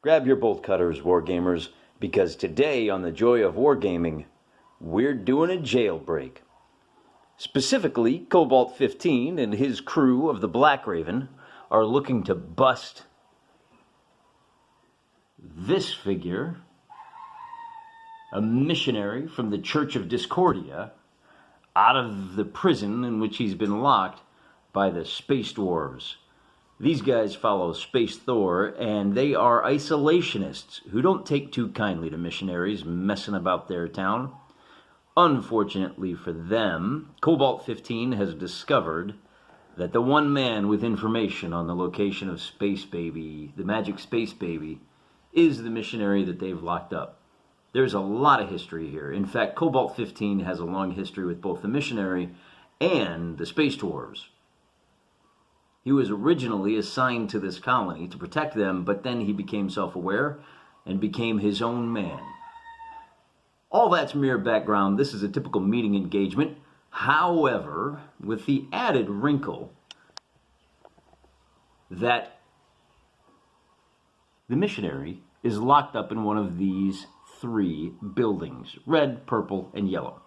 Grab your bolt cutters, Wargamers, because today on the Joy of Wargaming, we're doing a jailbreak. Specifically, Cobalt 15 and his crew of the Blackraven are looking to bust this figure, a missionary from the Church of Discordia, out of the prison in which he's been locked by the Space Dwarves. These guys follow Space Thor, and they are isolationists who don't take too kindly to missionaries messing about their town. Unfortunately for them, Cobalt 15 has discovered that the one man with information on the location of Space Baby, the magic Space Baby, is the missionary that they've locked up. There's a lot of history here. In fact, Cobalt 15 has a long history with both the missionary and the Space Dwarves. He was originally assigned to this colony to protect them, but then he became self-aware and became his own man. All that's mere background. This is a typical meeting engagement. However, with the added wrinkle that the missionary is locked up in one of these three buildings, red, purple, and yellow.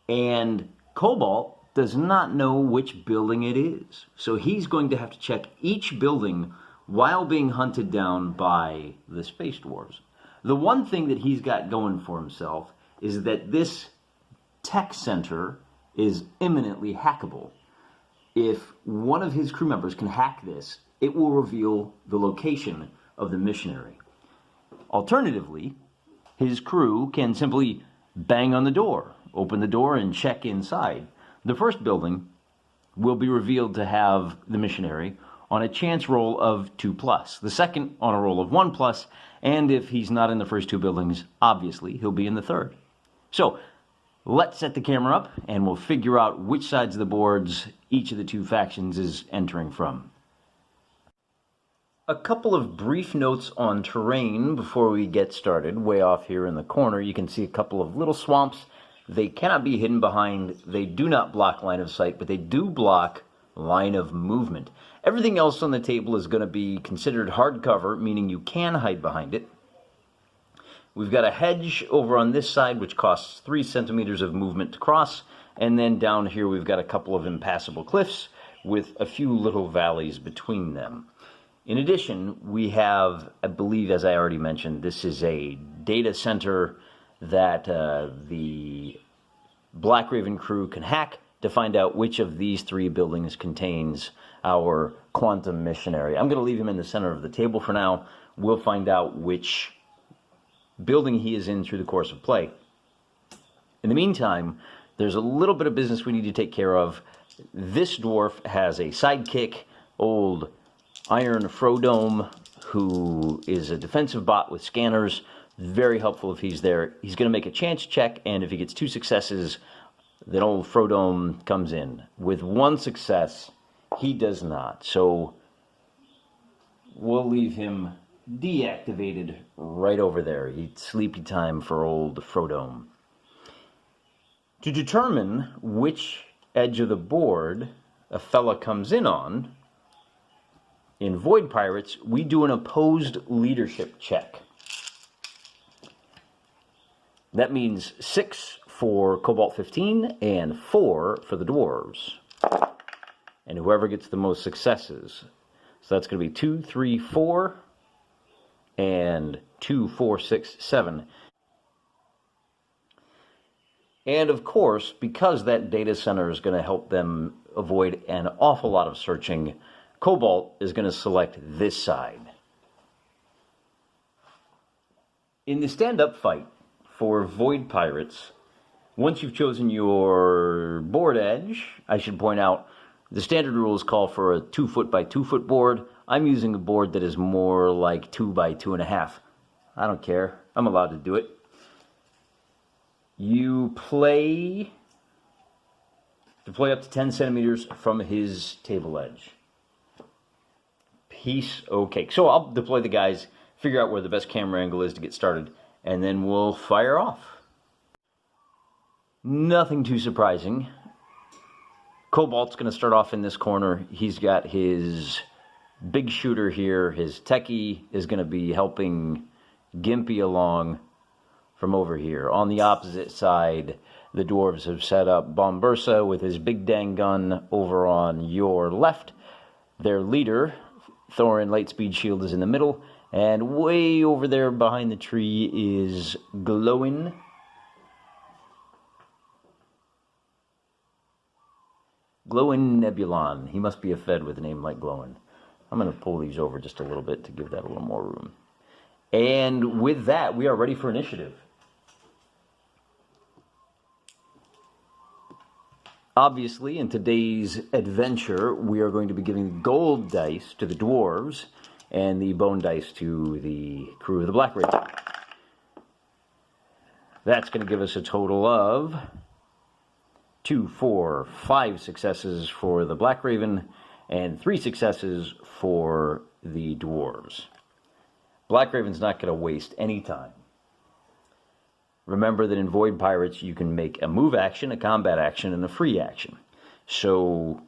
And Cobalt does not know which building it is. So he's going to have to check each building while being hunted down by the Space Dwarves. The one thing that he's got going for himself is that this tech center is imminently hackable. If one of his crew members can hack this, it will reveal the location of the missionary. Alternatively, his crew can simply bang on the door, open the door, and check inside. The first building will be revealed to have the missionary on a chance roll of 2+. The second on a roll of 1+, and if he's not in the first two buildings, obviously he'll be in the third. So let's set the camera up and we'll figure out which sides of the boards each of the two factions is entering from. A couple of brief notes on terrain before we get started. Way off here in the corner, you can see a couple of little swamps. They cannot be hidden behind. They do not block line of sight, but they do block line of movement. Everything else on the table is going to be considered hard cover, meaning you can hide behind it. We've got a hedge over on this side, which costs 3 centimeters of movement to cross. And then down here, we've got a couple of impassable cliffs with a few little valleys between them. In addition, we have, I believe, as I already mentioned, this is a data center that the Blackraven crew can hack to find out which of these three buildings contains our quantum missionary. I'm going to leave him in the center of the table for now. We'll find out which building he is in through the course of play. In the meantime, there's a little bit of business we need to take care of. This dwarf has a sidekick, old Iron Frodome, who is a defensive bot with scanners. Very helpful if he's there. He's going to make a chance check, and if he gets 2 successes, then old Frodome comes in. With 1 success, he does not. So we'll leave him deactivated right over there. It's sleepy time for old Frodome. To determine which edge of the board a fella comes in Void Pirates, we do an opposed leadership check. That means 6 for Cobalt 15 and 4 for the dwarves. And whoever gets the most successes. So that's going to be 2, 3, 4, and 2, 4, 6, 7. And of course, because that data center is going to help them avoid an awful lot of searching, Cobalt is going to select this side. In the stand-up fight for Void Pirates, once you've chosen your board edge, I should point out, the standard rules call for a 2 foot by 2 foot board. I'm using a board that is more like 2 by 2.5. I don't care. I'm allowed to do it. You play up to 10 centimeters from his table edge. Piece of cake. So I'll deploy the guys, figure out where the best camera angle is to get started, and then we'll fire off. Nothing too surprising. Cobalt's going to start off in this corner. He's got his big shooter here. His techie is going to be helping Gimpy along from over here. On the opposite side, the dwarves have set up Bombursa with his big dang gun over on your left. Their leader, Thorin Lightspeed Shield, is in the middle. And way over there behind the tree is Glowin. Glowin Nebulon. He must be a Fed with a name like Glowin. I'm going to pull these over just a little bit to give that a little more room. And with that, we are ready for initiative. Obviously, in today's adventure, we are going to be giving gold dice to the dwarves and the bone dice to the crew of the Blackraven. That's going to give us a total of 2, 4, 5 successes for the Blackraven and 3 successes for the dwarves. Blackraven's not going to waste any time. Remember that in Void Pirates you can make a move action, a combat action, and a free action. So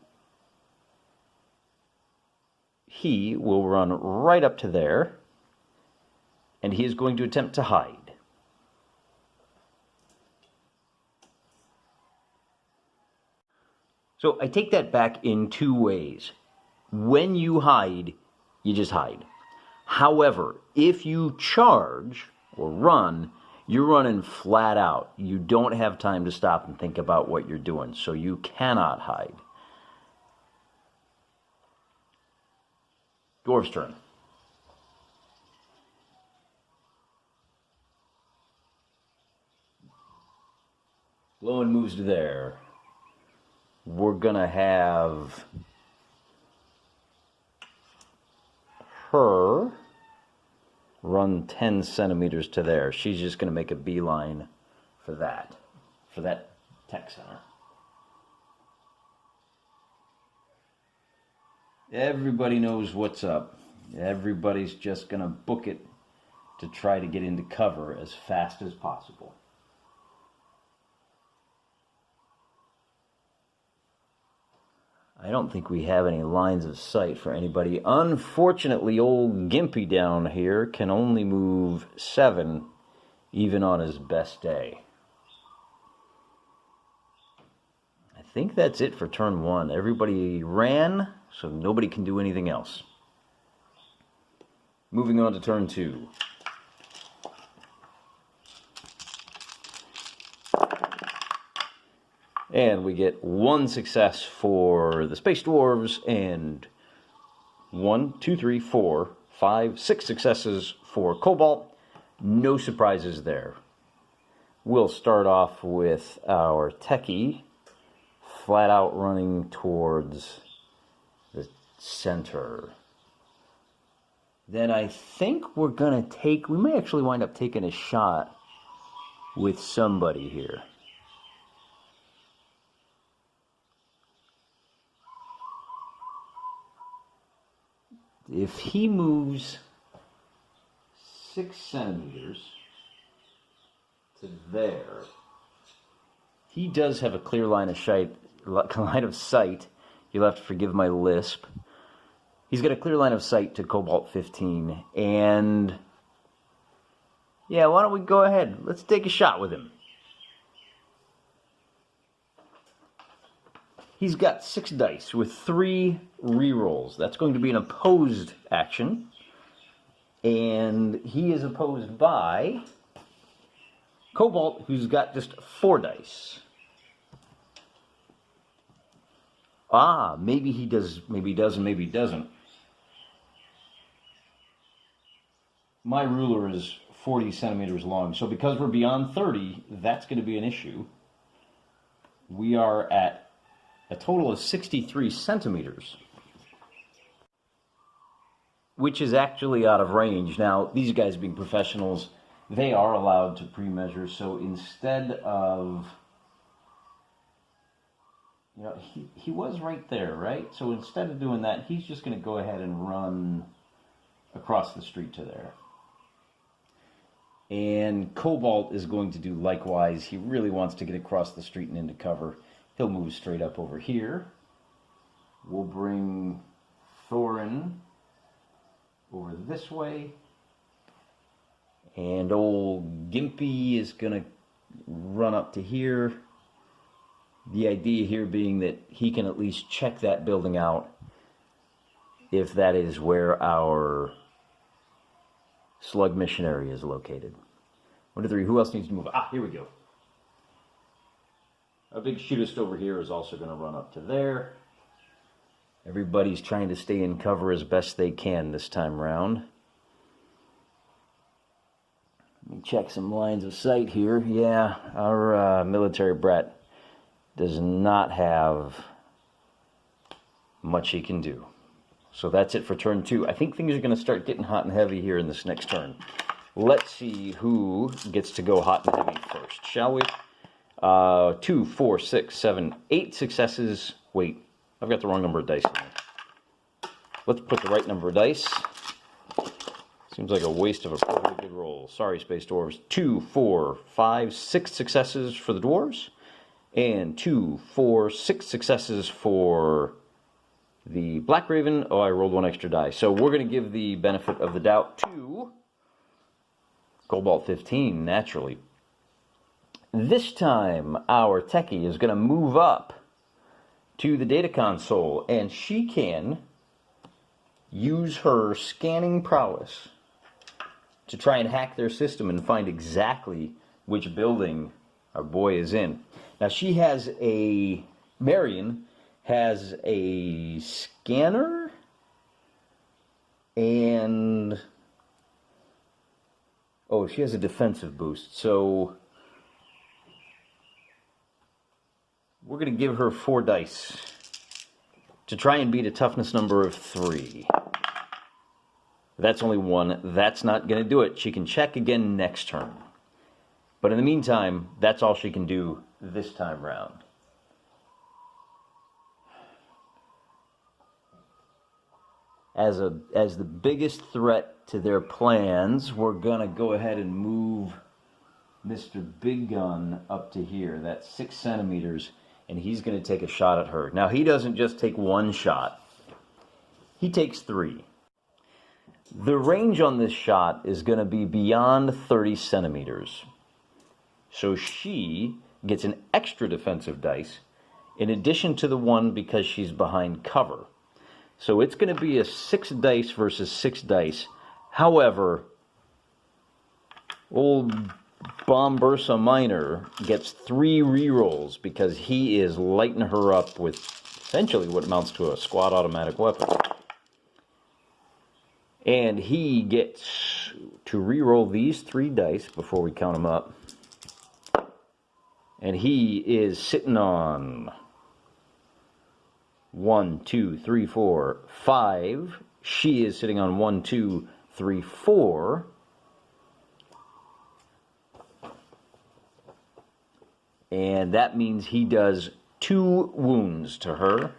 he will run right up to there, and he is going to attempt to hide. So I take that back in 2 ways. When you hide, you just hide. However, if you charge or run, you're running flat out. You don't have time to stop and think about what you're doing, so you cannot hide. Dwarf's turn. Glowin moves to there. We're gonna have her run 10 centimeters to there. She's just gonna make a beeline for that tech center. Everybody knows what's up. Everybody's just gonna book it to try to get into cover as fast as possible. I don't think we have any lines of sight for anybody. Unfortunately, old Gimpy down here can only move 7, even on his best day. I think that's it for turn 1. Everybody ran, so nobody can do anything else. Moving on to turn 2. And we get 1 success for the Space Dwarves and 1, 2, 3, 4, 5, 6 successes for Cobalt. No surprises there. We'll start off with our techie flat out running towards the center. Then I think we're going to we may actually wind up taking a shot with somebody here. If he moves 6 centimeters to there, he does have a clear line of sight. You'll have to forgive my lisp. He's got a clear line of sight to Cobalt 15, and yeah, why don't we go ahead? Let's take a shot with him. He's got 6 dice with 3 rerolls. That's going to be an opposed action. And he is opposed by Cobalt, who's got just 4 dice. Ah, maybe he does, maybe he doesn't, maybe he doesn't. My ruler is 40 centimeters long, so because we're beyond 30, that's going to be an issue. We are at a total of 63 centimeters, which is actually out of range. Now, these guys being professionals, they are allowed to pre-measure, so instead of, you know, he was right there, right? So instead of doing that, he's just going to go ahead and run across the street to there. And Cobalt is going to do likewise. He really wants to get across the street and into cover. He'll move straight up over here. We'll bring Thorin over this way. And old Gimpy is going to run up to here. The idea here being that he can at least check that building out if that is where our slug missionary is located. 1, 2, 3, who else needs to move? Ah, here we go. Our big shootist over here is also going to run up to there. Everybody's trying to stay in cover as best they can this time around. Let me check some lines of sight here. Yeah, our military brat does not have much he can do. So that's it for turn 2. I think things are going to start getting hot and heavy here in this next turn. Let's see who gets to go hot and heavy first, shall we? 2, 4, 6, 7, 8 successes. Wait, I've got the wrong number of dice in there. Let's put the right number of dice. Seems like a waste of a perfectly good roll. Sorry, Space Dwarves. 2, 4, 5, 6 successes for the Dwarves. And 2, 4, 6 successes for the Blackraven. Oh, I rolled 1 extra die. So we're going to give the benefit of the doubt to Cobalt 15, naturally. This time, our techie is going to move up to the data console, and she can use her scanning prowess to try and hack their system and find exactly which building our boy is in. Now, she has a... Marion has a scanner and... Oh, she has a defensive boost, so... We're going to give her 4 dice to try and beat a toughness number of 3. That's only 1. That's not going to do it. She can check again next turn. But in the meantime, that's all she can do this time round. As the biggest threat to their plans, we're going to go ahead and move Mr. Big Gun up to here. That's 6 centimeters. And he's going to take a shot at her. Now, he doesn't just take 1 shot. He takes 3. The range on this shot is going to be beyond 30 centimeters. So she gets an extra defensive dice in addition to the 1 because she's behind cover. So it's going to be a 6 dice versus 6 dice. However, old Bombursa Minor gets 3 rerolls because he is lighting her up with essentially what amounts to a squad automatic weapon. And he gets to reroll these 3 dice before we count them up. And he is sitting on 1, 2, 3, 4, 5. She is sitting on 1, 2, 3, 4. And that means he does 2 wounds to her.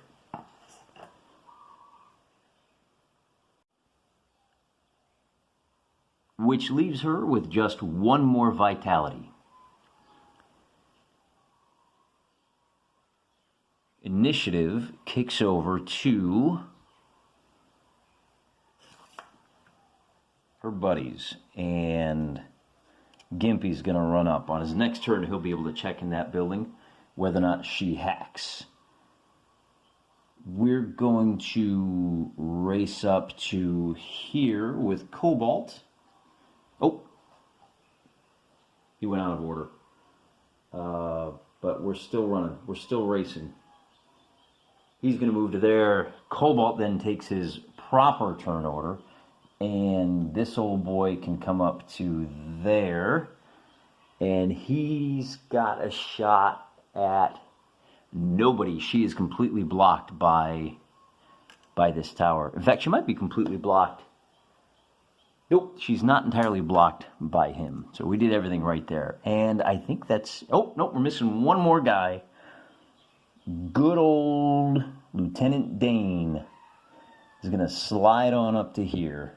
Which leaves her with just 1 more vitality. Initiative kicks over to her buddies, and Gimpy's going to run up. On his next turn, he'll be able to check in that building whether or not she hacks. We're going to race up to here with Cobalt. Oh, he went out of order. But we're still running. We're still racing. He's going to move to there. Cobalt then takes his proper turn order. And this old boy can come up to there. And he's got a shot at nobody. She is completely blocked by this tower. In fact, she might be completely blocked. Nope, she's not entirely blocked by him. So we did everything right there. And I think that's... Oh, nope, we're missing 1 more guy. Good old Lieutenant Dane is going to slide on up to here.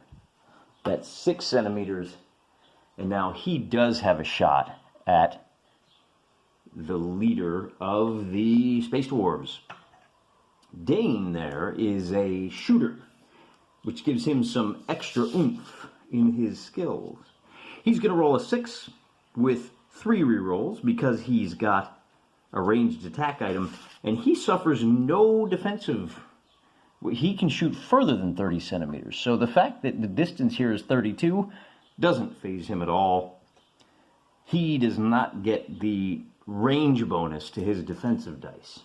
That's 6 centimeters. And now he does have a shot at the leader of the Space Dwarves. Dane there is a shooter. which gives him some extra oomph in his skills. He's going to roll a 6 with 3 rerolls because he's got a ranged attack item, and he suffers no defensive. He can shoot further than 30 centimeters, so the fact that the distance here is 32 doesn't faze him at all. He does not get the range bonus to his defensive dice.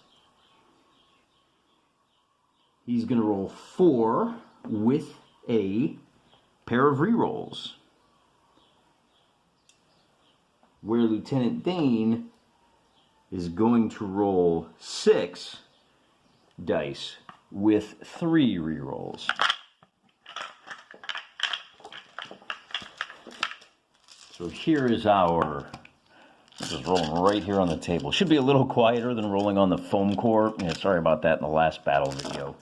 He's going to roll 4 with a pair of rerolls, where Lieutenant Dane is going to roll 6 dice with 3 rerolls. So here is our, this is rolling right here on the table. Should be a little quieter than rolling on the foam core. Yeah, sorry about that in the last battle video.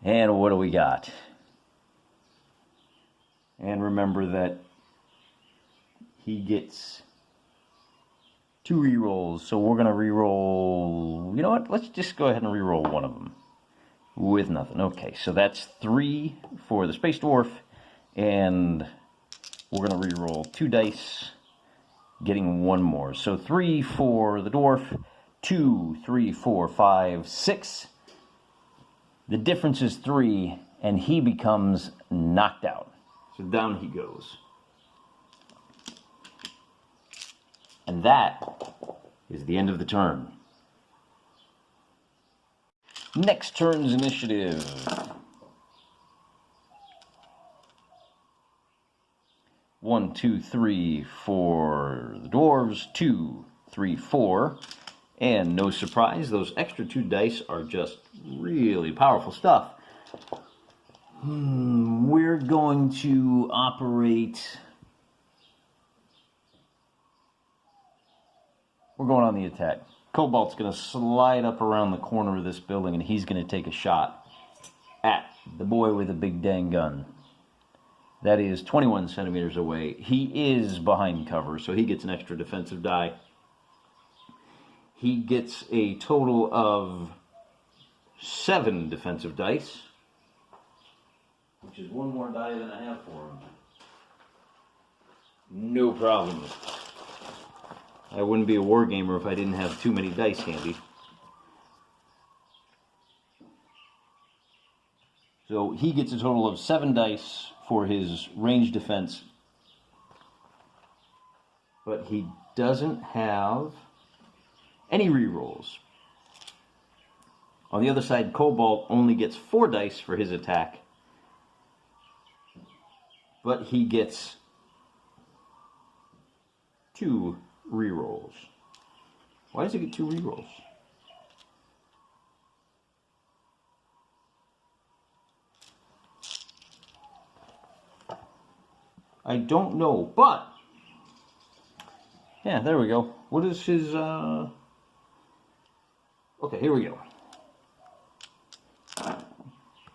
And what do we got? And remember that he gets 2 rerolls, so we're going to reroll, you know what, let's just go ahead and reroll one of them with nothing. Okay, so that's 3 for the Space Dwarf, and we're going to reroll 2 dice, getting 1 more. So 3 for the Dwarf, 2, 3, 4, 5, 6. The difference is 3, and he becomes knocked out. So down he goes. And that is the end of the turn. Next turn's initiative. 1, 2, 3 for the dwarves, 2, 3, 4. And no surprise, those extra 2 dice are just really powerful stuff. We're going to operate... We're going on the attack. Cobalt's going to slide up around the corner of this building, and he's going to take a shot at the boy with the big dang gun. That is 21 centimeters away. He is behind cover, so he gets an extra defensive die. He gets a total of 7 defensive dice, which is 1 more die than I have for him. No problem. I wouldn't be a wargamer if I didn't have too many dice handy. So he gets a total of 7 dice for his range defense, but he doesn't have any rerolls. On the other side, Cobalt only gets 4 dice for his attack, but he gets 2 rerolls. Why does he get 2 rerolls? I don't know, but yeah, there we go. What is his okay, here we go.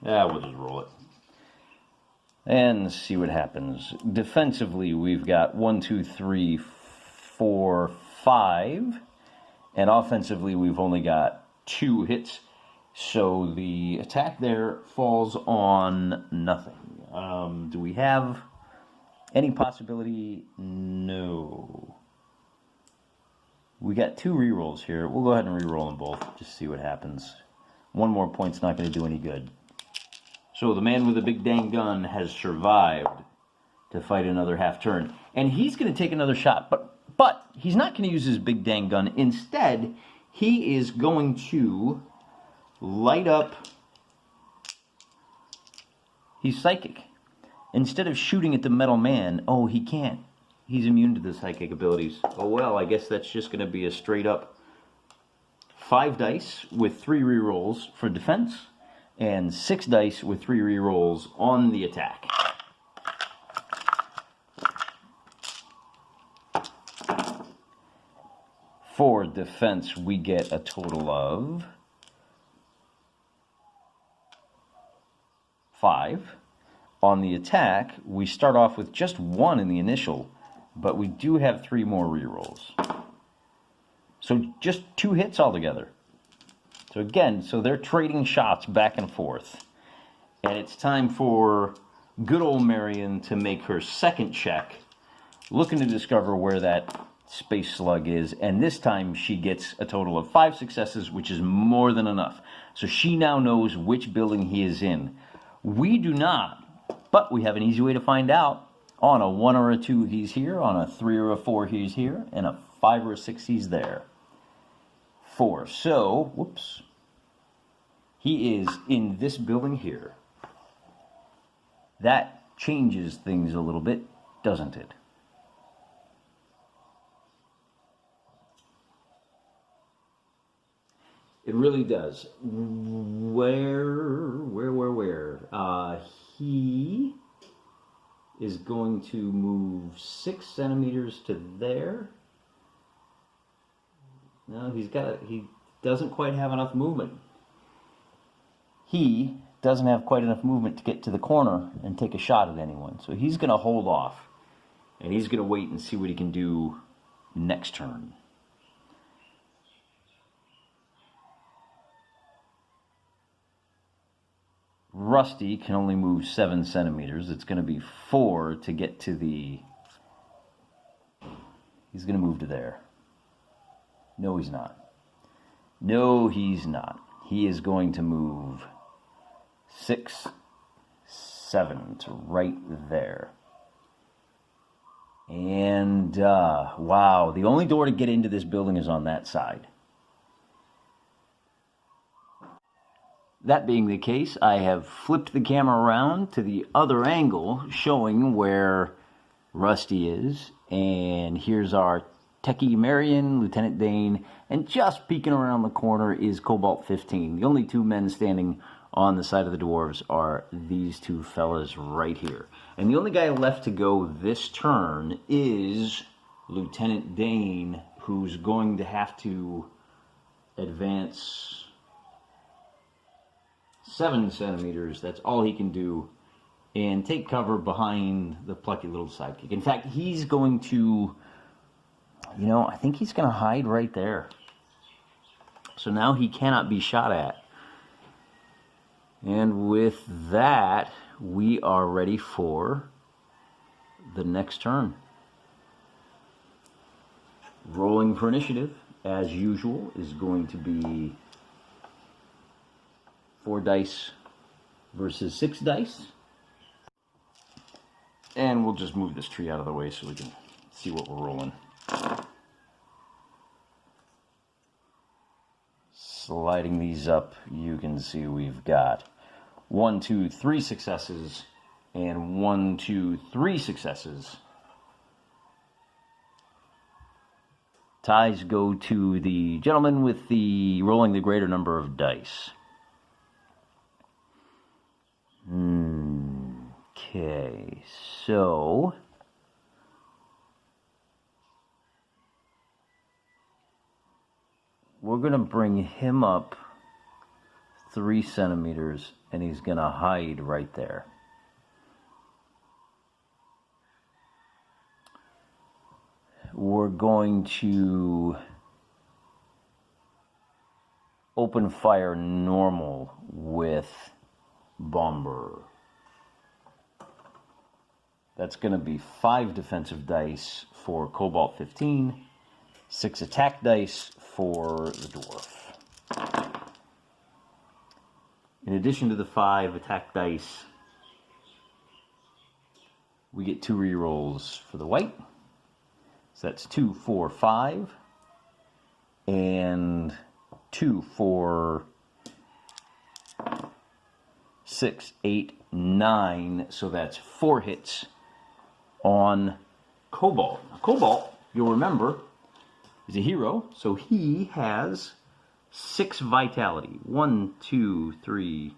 Yeah, we'll just roll it and see what happens. Defensively, we've got 1, 2, 3, 4, 5, and offensively we've only got 2 hits, so the attack there falls on nothing. Do we have any possibility? No. We got 2 rerolls here. We'll go ahead and reroll them both, just see what happens. 1 more point's not going to do any good. So the man with the big dang gun has survived to fight another half turn, and he's going to take another shot, but he's not going to use his big dang gun. Instead, he is going to light up. He's psychic. Instead of shooting at the metal man, oh, he can't. He's immune to the psychic abilities. Oh well, I guess that's just going to be a straight up 5 dice with 3 rerolls for defense, and 6 dice with 3 rerolls on the attack. For defense, we get a total of 5. On the attack, we start off with just 1 in the initial, but we do have 3 more rerolls. So just 2 hits altogether. So again, so they're trading shots back and forth. And it's time for good old Marion to make her second check, looking to discover where that space slug is. And this time she gets a total of 5 successes, which is more than enough. So she now knows which building he is in. We do not, but we have an easy way to find out. On a 1 or a 2, he's here. On a 3 or a 4, he's here. And a 5 or a 6, he's there. 4. So, whoops. He is in this building here. That changes things a little bit, doesn't it? It really does. Where? He is going to move 6 centimeters to there. No, he doesn't quite have enough movement. He doesn't have quite enough movement to get to the corner and take a shot at anyone. So he's going to hold off. And he's going to wait and see what he can do next turn. Rusty can only move 7 centimeters. It's going to be 4 to get to the... He's going to move to there. No, he's not. No, he's not. He is going to move 6, 7 to right there. And, wow, the only door to get into this building is on that side. That being the case, I have flipped the camera around to the other angle, showing where Rusty is. And here's our Techie Marion, Lieutenant Dane, and just peeking around the corner is Cobalt 15. The only 2 men standing on the side of the dwarves are these 2 fellas right here. And the only guy left to go this turn is Lieutenant Dane, who's going to have to advance 7 centimeters. That's all he can do. And take cover behind the plucky little sidekick. In fact, he's going to... You know, I think he's going to hide right there. So now he cannot be shot at. And with that, we are ready for the next turn. Rolling for initiative, as usual, is going to be 4 dice versus 6 dice. And we'll just move this tree out of the way so we can see what we're rolling. Sliding these up, you can see we've got 1, 2, 3 successes and 1, 2, 3 successes. Ties go to the gentleman with the rolling the greater number of dice. Okay, so we're going to bring him up 3 centimeters, and he's going to hide right there. We're going to open fire normal with Bomber. That's going to be 5 defensive dice for Cobalt 15, 6 attack dice for the dwarf. In addition to the 5 attack dice, we get 2 rerolls for the white. So that's 2, 4, 5, and 2, 4, 6, 8, 9. So that's 4 hits on Cobalt. Cobalt, you'll remember, is a hero, so he has 6 vitality. 1, 2, 3,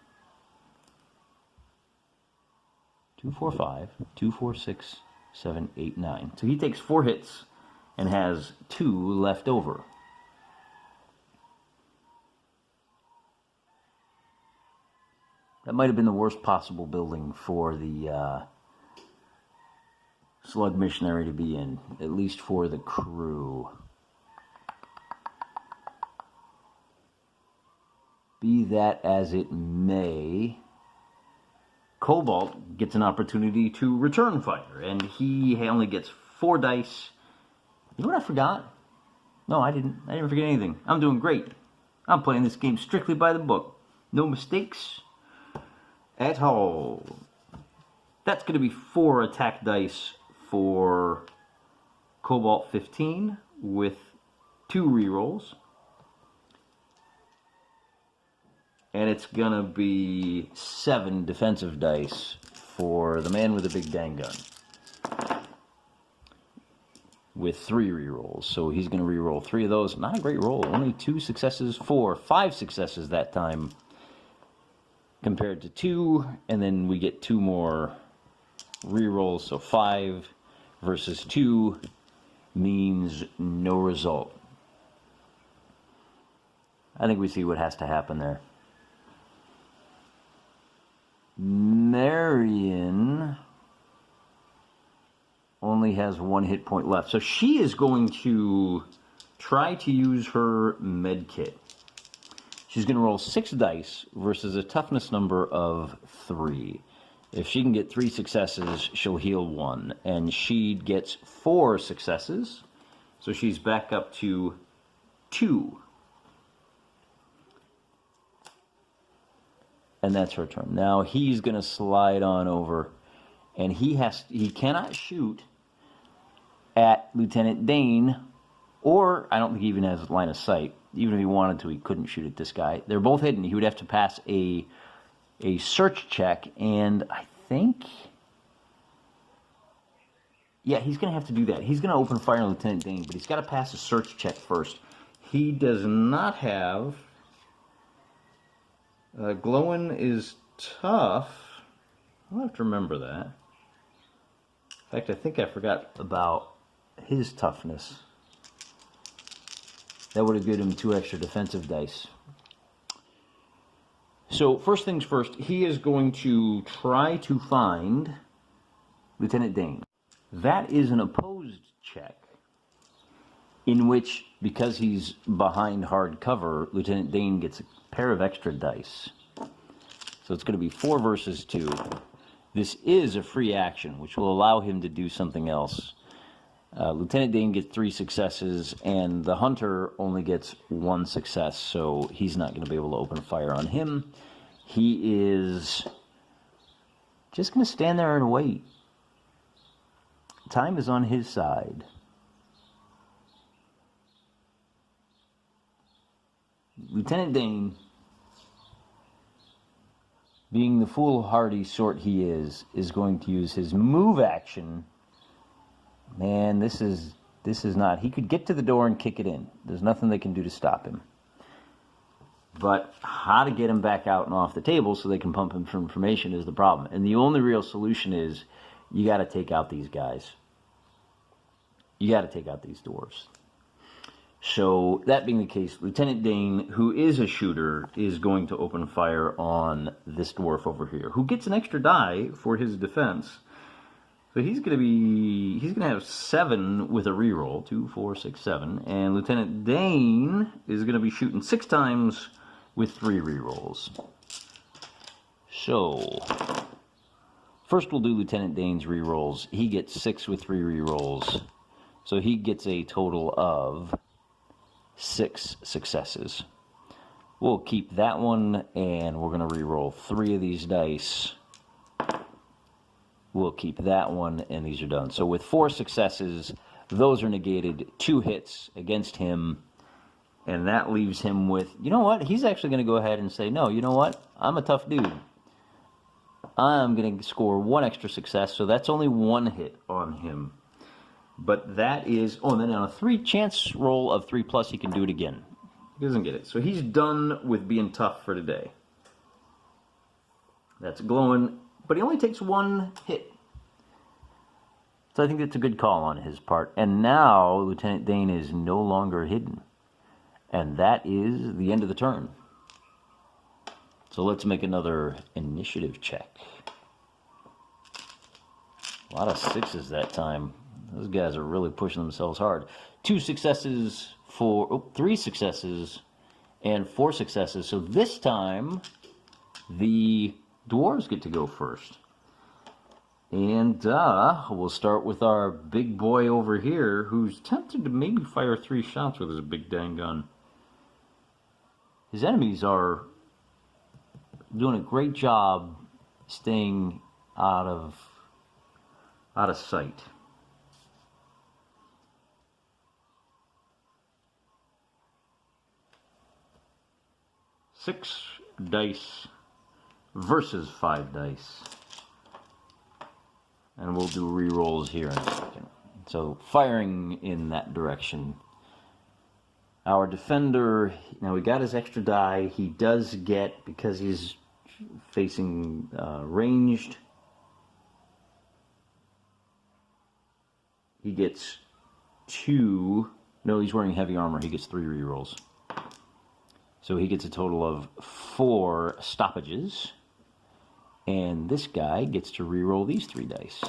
2, 4, 5, 2, 4, 6, 7, 8, 9. So he takes 4 hits and has 2 left over. That might have been the worst possible building for the Slug Missionary to be in, at least for the crew. Be that as it may, Cobalt gets an opportunity to return fire, and he only gets 4 dice. You know what I forgot? No, I didn't forget anything. I'm doing great. I'm playing this game strictly by the book. No mistakes at all. That's going to be 4 attack dice for Cobalt 15 with 2 rerolls. And it's going to be 7 defensive dice for the man with the big dang gun with 3 rerolls. So he's going to reroll 3 of those. Not a great roll. Only 2 successes, 5 successes that time compared to 2. And then we get 2 more rerolls. So 5 versus 2 means no result. I think we see what has to happen there. Marion only has 1 hit point left. So she is going to try to use her med kit. She's going to roll 6 dice versus a toughness number of 3. If she can get 3 successes, she'll heal 1. And she gets 4 successes. So she's back up to 2. And that's her turn. Now he's going to slide on over, and he cannot shoot at Lieutenant Dane, or I don't think he even has line of sight. Even if he wanted to, he couldn't shoot at this guy. They're both hidden. He would have to pass a search check, and I think, yeah, he's going to have to do that. He's going to open fire on Lieutenant Dane, but he's got to pass a search check first. He does not have... glowing is tough. I'll have to remember that. In fact, I think I forgot about his toughness. That would have given him 2 extra defensive dice. So, first things first, he is going to try to find Lieutenant Dane. That is an opposed check, in which, because he's behind hard cover, Lieutenant Dane gets a pair of extra dice. So it's going to be 4 versus 2. This is a free action, which will allow him to do something else. Lieutenant Dane gets 3 successes, and the hunter only gets 1 success, so he's not going to be able to open fire on him. He is just going to stand there and wait. Time is on his side. Lieutenant Dane, being the foolhardy sort he is going to use his move action. Man, this is not... He could get to the door and kick it in. There's nothing they can do to stop him. But how to get him back out and off the table so they can pump him for information is the problem. And the only real solution is you got to take out these guys. You got to take out these dwarves. So, that being the case, Lieutenant Dane, who is a shooter, is going to open fire on this dwarf over here, who gets an extra die for his defense. So he's going to have 7 with a reroll, 2, 4, 6, 7, and Lieutenant Dane is going to be shooting 6 times with 3 rerolls. So, first we'll do Lieutenant Dane's rerolls. He gets 6 with 3 rerolls, so he gets a total of 6 successes. We'll keep that one, and we're going to re-roll 3 of these dice. We'll keep that one, and these are done. So with 4 successes, those are negated. 2 hits against him, and that leaves him with, you know what? He's actually going to go ahead and say, no, you know what? I'm a tough dude. I'm going to score 1 extra success, so that's only 1 hit on him. But that is... Oh, and then on a 3 chance roll of 3+, he can do it again. He doesn't get it. So he's done with being tough for today. That's glowing. But he only takes 1 hit. So I think that's a good call on his part. And now Lieutenant Dane is no longer hidden. And that is the end of the turn. So let's make another initiative check. A lot of 6s that time. Those guys are really pushing themselves hard. 2 successes for... 3 successes and 4 successes. So this time, the dwarves get to go first. And we'll start with our big boy over here, who's tempted to maybe fire 3 shots with his big dang gun. His enemies are doing a great job staying out of sight. Six dice versus 5 dice. And we'll do re-rolls here in a second. So firing in that direction. Our defender, now we got his extra die. He does get, because he's facing ranged, he gets 2, no, he's wearing heavy armor, he gets 3 re-rolls. So he gets a total of 4 stoppages. And this guy gets to re-roll these 3 dice.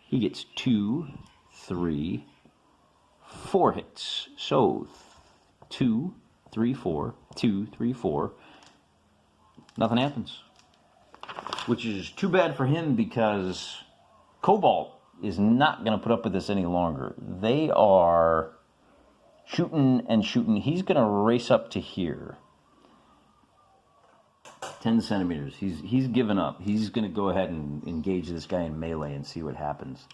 He gets 2, 3, 4 hits. So 2, 3, 4, 2, 3, 4. Nothing happens. Which is too bad for him, because Cobalt is not going to put up with this any longer. They are shooting and shooting. He's going to race up to here. 10 centimeters. He's given up. He's going to go ahead and engage this guy in melee and see what happens.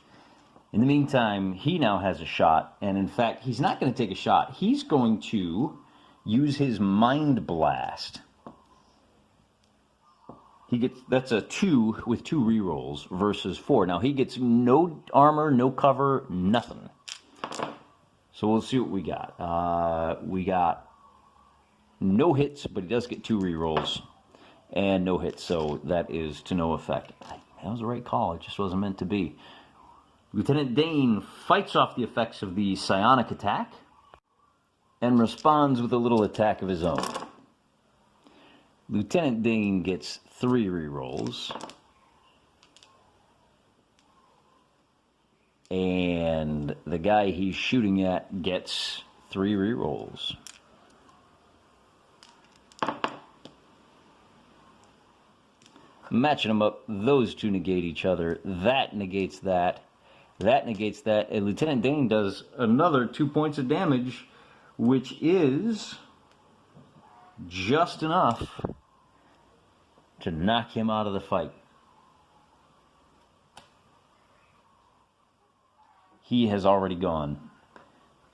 In the meantime, he now has a shot, and in fact, he's not going to take a shot. He's going to use his Mind Blast. He gets, that's a 2 with 2 rerolls versus 4. Now he gets no armor, no cover, nothing. So we'll see what we got. We got no hits, but he does get 2 rerolls. And no hits, so that is to no effect. That was the right call, it just wasn't meant to be. Lieutenant Dane fights off the effects of the psionic attack and responds with a little attack of his own. Lieutenant Dane gets 3 rerolls. And the guy he's shooting at gets 3 rerolls. Matching them up, those 2 negate each other. That negates that. That negates that. And Lieutenant Dane does another 2 points of damage, which is just enough to knock him out of the fight. He has already gone.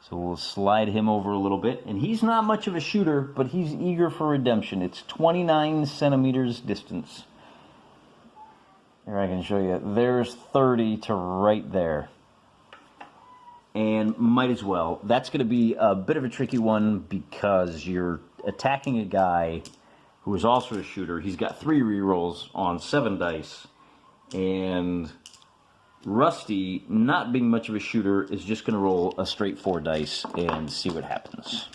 So we'll slide him over a little bit. And he's not much of a shooter, but he's eager for redemption. It's 29 centimeters distance. Here I can show you. There's 30 to right there. And might as well. That's going to be a bit of a tricky one, because you're attacking a guy who is also a shooter. He's got 3 rerolls on 7 dice. And Rusty, not being much of a shooter, is just going to roll a straight 4 dice and see what happens.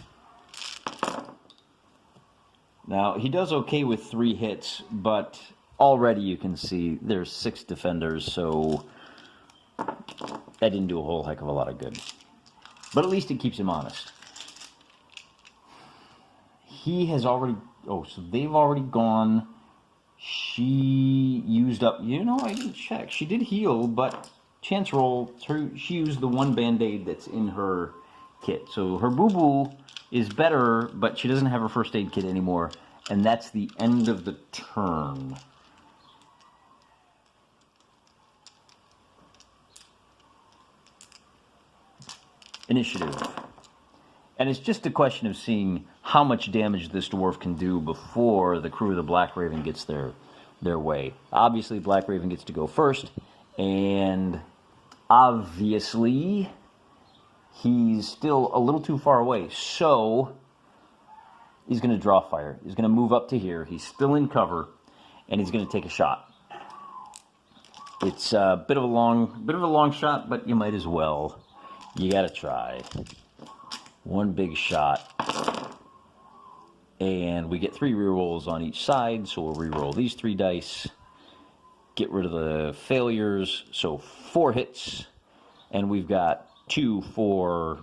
Now, he does okay with 3 hits, but already you can see there's 6 defenders, so that didn't do a whole heck of a lot of good. But at least it keeps him honest. He has already... Oh, so they've already gone. She used up... You know, I didn't check. She did heal, but chance roll, she used the 1 Band-Aid that's in her kit. So her boo-boo is better, but she doesn't have her first aid kit anymore. And that's the end of the turn. Initiative. And it's just a question of seeing how much damage this dwarf can do before the crew of the Blackraven gets their way. Obviously, Blackraven gets to go first, and obviously he's still a little too far away, so he's going to draw fire. He's going to move up to here. He's still in cover, and he's going to take a shot. It's a bit of a long shot, but you might as well. You got to try. 1 big shot. And we get 3 rerolls on each side, so we'll reroll these 3 dice. Get rid of the failures, so 4 hits. And we've got 2 for...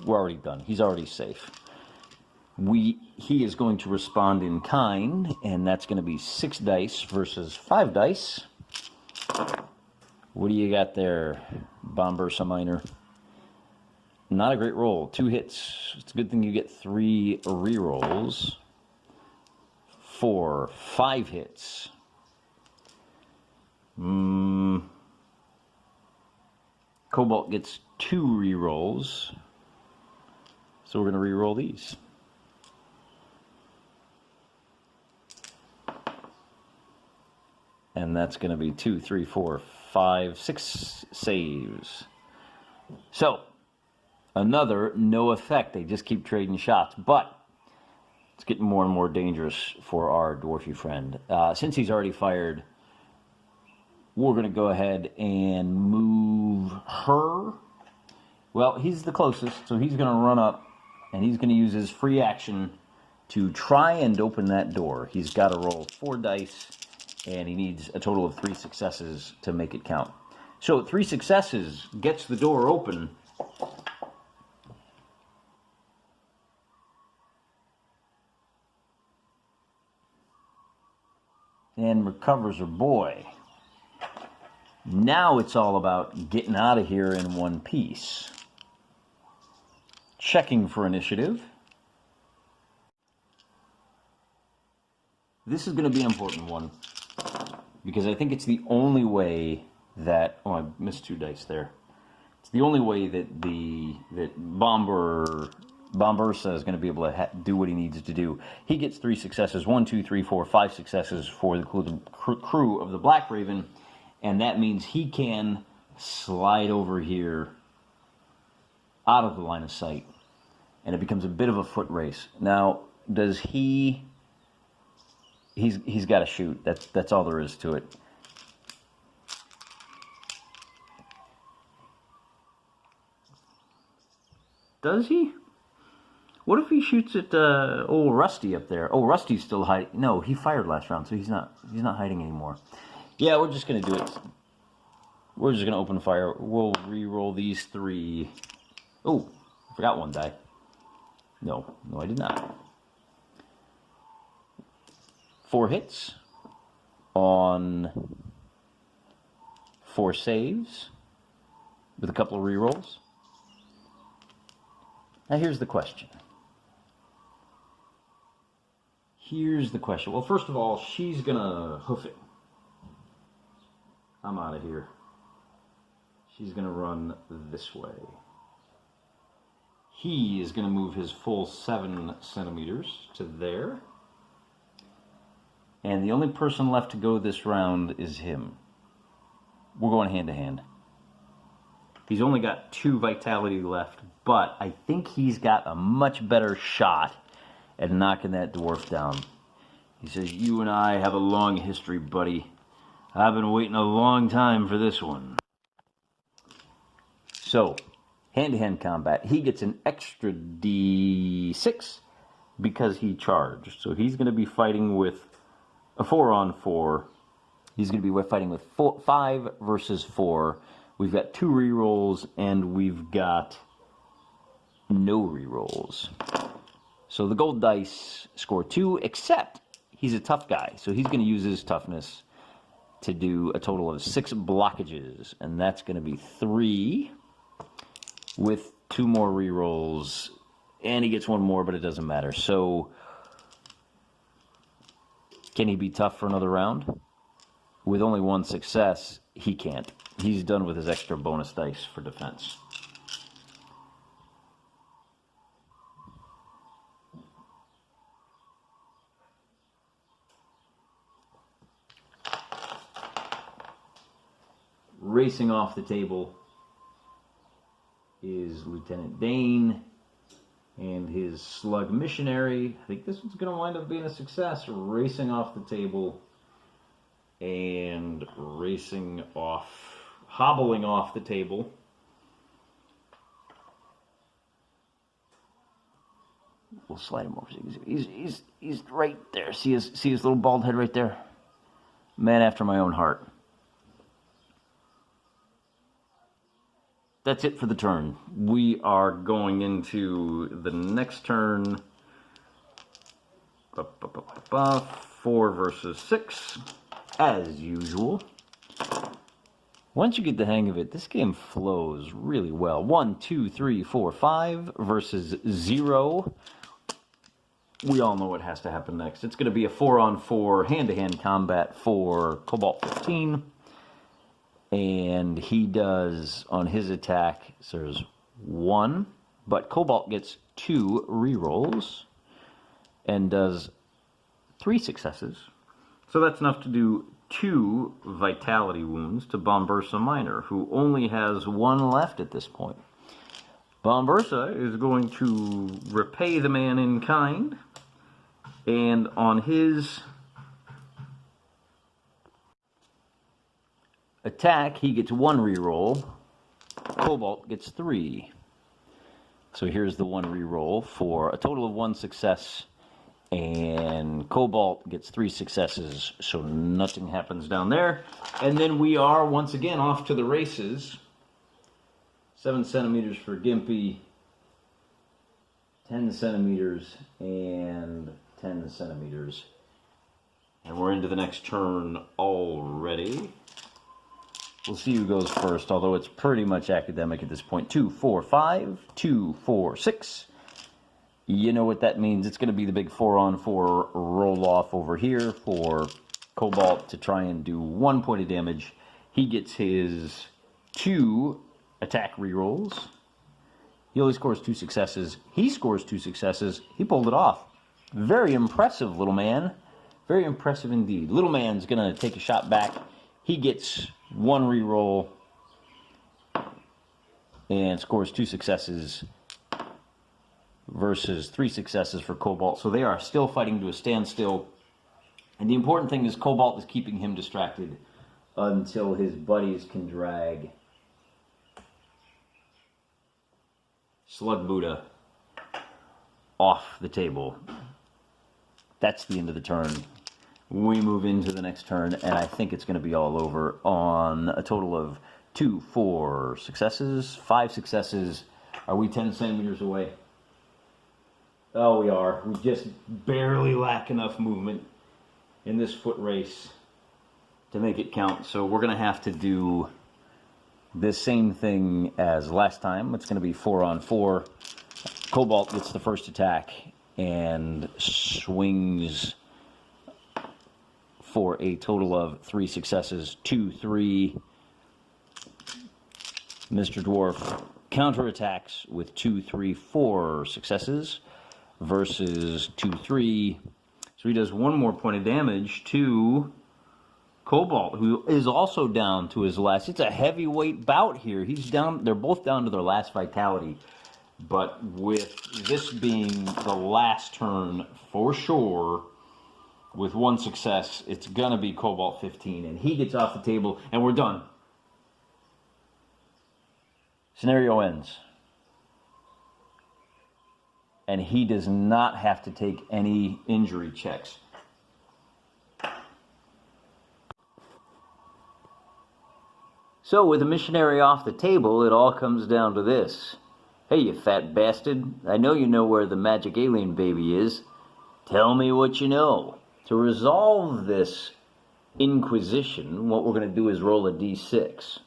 We're already done. He's already safe. He is going to respond in kind, and that's going to be 6 dice versus 5 dice. What do you got there, Bombursa Minor? Not a great roll. 2 hits. It's a good thing you get 3 rerolls. 4, 5 hits. Cobalt gets 2 rerolls. So we're going to reroll these. And that's going to be 2, 3, 4, 5, 6 saves. So, another no effect. They just keep trading shots. But it's getting more and more dangerous for our dwarfy friend. Since he's already fired, we're going to go ahead and move her. Well, he's the closest, so he's going to run up, and he's going to use his free action to try and open that door. He's got to roll 4 dice, and he needs a total of 3 successes to make it count. So 3 successes gets the door open. And recovers her boy. Now it's all about getting out of here in one piece. Checking for initiative. This is going to be an important one, because I think it's the only way that... Oh, I missed 2 dice there. It's the only way that Bombursa is going to be able to do what he needs to do. He gets 3 successes. 1, 2, 3, 4, 5 successes for the crew of the Blackraven. And that means he can slide over here out of the line of sight. And it becomes a bit of a foot race. Now, does he... He's got to shoot. That's all there is to it. Does he? What if he shoots at old Rusty up there? Oh, Rusty's still hiding. No, he fired last round, so he's not hiding anymore. Yeah, we're just gonna do it. We're just gonna open fire. We'll re-roll these 3. Oh, I forgot 1 die. No, I did not. 4 hits on 4 saves with a couple of re-rolls. Now here's the question. Well, first of all, she's gonna hoof it. I'm out of here. She's gonna run this way. He is gonna move his full 7 centimeters to there. And the only person left to go this round is him. We're going hand to hand. He's only got 2 vitality left, but I think he's got a much better shot at knocking that dwarf down. He says, "You and I have a long history, buddy. I've been waiting a long time for this one." So, hand-to-hand combat. He gets an extra D6 because he charged. So he's going to be fighting with a 4-on-4. He's going to be fighting with 5 versus 4. We've got 2 rerolls, and we've got no rerolls. So the gold dice score 2, except he's a tough guy. So he's going to use his toughness to do a total of 6 blockages. And that's going to be 3 with 2 more rerolls. And he gets 1 more, but it doesn't matter. So can he be tough for another round? With only 1 success, he can't. He's done with his extra bonus dice for defense. Racing off the table is Lieutenant Dane and his slug missionary. I think this one's going to wind up being a success. Racing off the table and hobbling off the table. We'll slide him over. He's right there. See his little bald head right there? Man after my own heart. That's it for the turn. We are going into the next turn 4 versus 6, as usual. Once you get the hang of it, this game flows really well. 1, 2, 3, 4, 5 versus 0. We all know what has to happen next. It's going to be a 4-on-4 hand-to-hand combat for Cobalt 15. And he does, on his attack, so there's 1. But Cobalt gets 2 rerolls and does 3 successes. So that's enough to do 2 vitality wounds to Bombursa Minor, who only has 1 left at this point. Bombursa is going to repay the man in kind, and on his attack, he gets 1 reroll. Cobalt gets 3. So here's the 1 reroll for a total of 1 success. And Cobalt gets 3 successes, so nothing happens down there. And then we are once again off to the races. 7 centimeters for Gimpy, 10 centimeters, and 10 centimeters. And we're into the next turn already. We'll see who goes first, although it's pretty much academic at this point. 2, 4, 5, 2, 4, 6. You know what that means. It's going to be the big 4-on-4 roll-off over here for Cobalt to try and do 1 point of damage. He gets his 2 attack rerolls. He only scores 2 successes. He scores 2 successes. He pulled it off. Very impressive, little man. Very impressive indeed. Little man's going to take a shot back. He gets 1 reroll and scores 2 successes versus 3 successes for Cobalt. So they are still fighting to a standstill. And the important thing is Cobalt is keeping him distracted until his buddies can drag Slug Buddha off the table. That's the end of the turn. We move into the next turn, and I think it's going to be all over on a total of 2, 4 successes, 5 successes. Are we 10 centimeters away? Oh, we are. We just barely lack enough movement in this foot race to make it count. So we're going to have to do the same thing as last time. It's going to be 4-on-4. Cobalt gets the first attack and swings for a total of 3 successes. 2, 3. Mr. Dwarf counterattacks with 2, 3, 4 successes versus 2, 3. So he does 1 more point of damage to Cobalt, who is also down to his last. It's a heavyweight bout here. He's down. They're both down to their last vitality. But with this being the last turn for sure, with 1 success, it's going to be Cobalt 15. And he gets off the table, and we're done. Scenario ends. And he does not have to take any injury checks. So with the missionary off the table, it all comes down to this. Hey, you fat bastard, I know you know where the magic alien baby is. Tell me what you know. To resolve this inquisition, what we're going to do is roll a d6.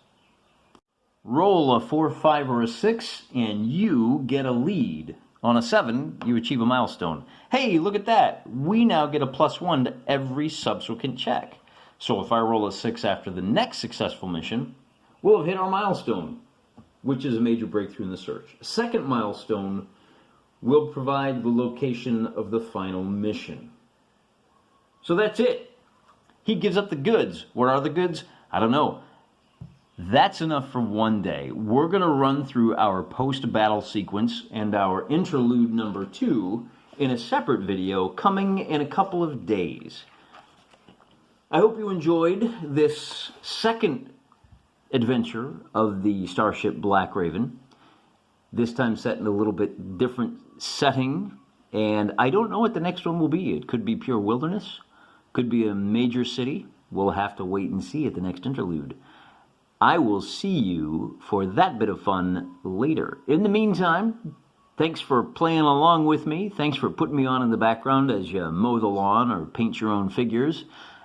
Roll a 4, 5, or a 6, and you get a lead. On a 7, you achieve a milestone. Hey, look at that. We now get a +1 to every subsequent check. So if I roll a 6 after the next successful mission, we'll have hit our milestone, which is a major breakthrough in the search. Second milestone will provide the location of the final mission. So that's it. He gives up the goods. What are the goods? I don't know. That's enough for one day. We're going to run through our post-battle sequence and our interlude number 2 in a separate video coming in a couple of days. I hope you enjoyed this second adventure of the Starship Blackraven. This time set in a little bit different setting, and I don't know what the next one will be. It could be pure wilderness, could be a major city. We'll have to wait and see at the next interlude. I will see you for that bit of fun later. In the meantime, Thanks for playing along with me. Thanks for putting me on in the background as you mow the lawn or paint your own figures.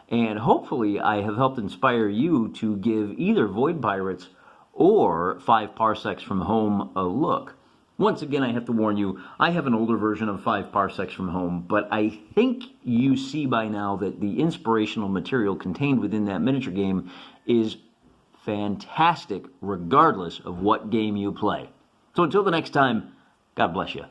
And hopefully I have helped inspire you to give either Void Pirates or 5 Parsecs from Home a look. Once again, I have to warn you, I have an older version of 5 Parsecs from Home, but I think you see by now that the inspirational material contained within that miniature game is fantastic regardless of what game you play. So until the next time, God bless you.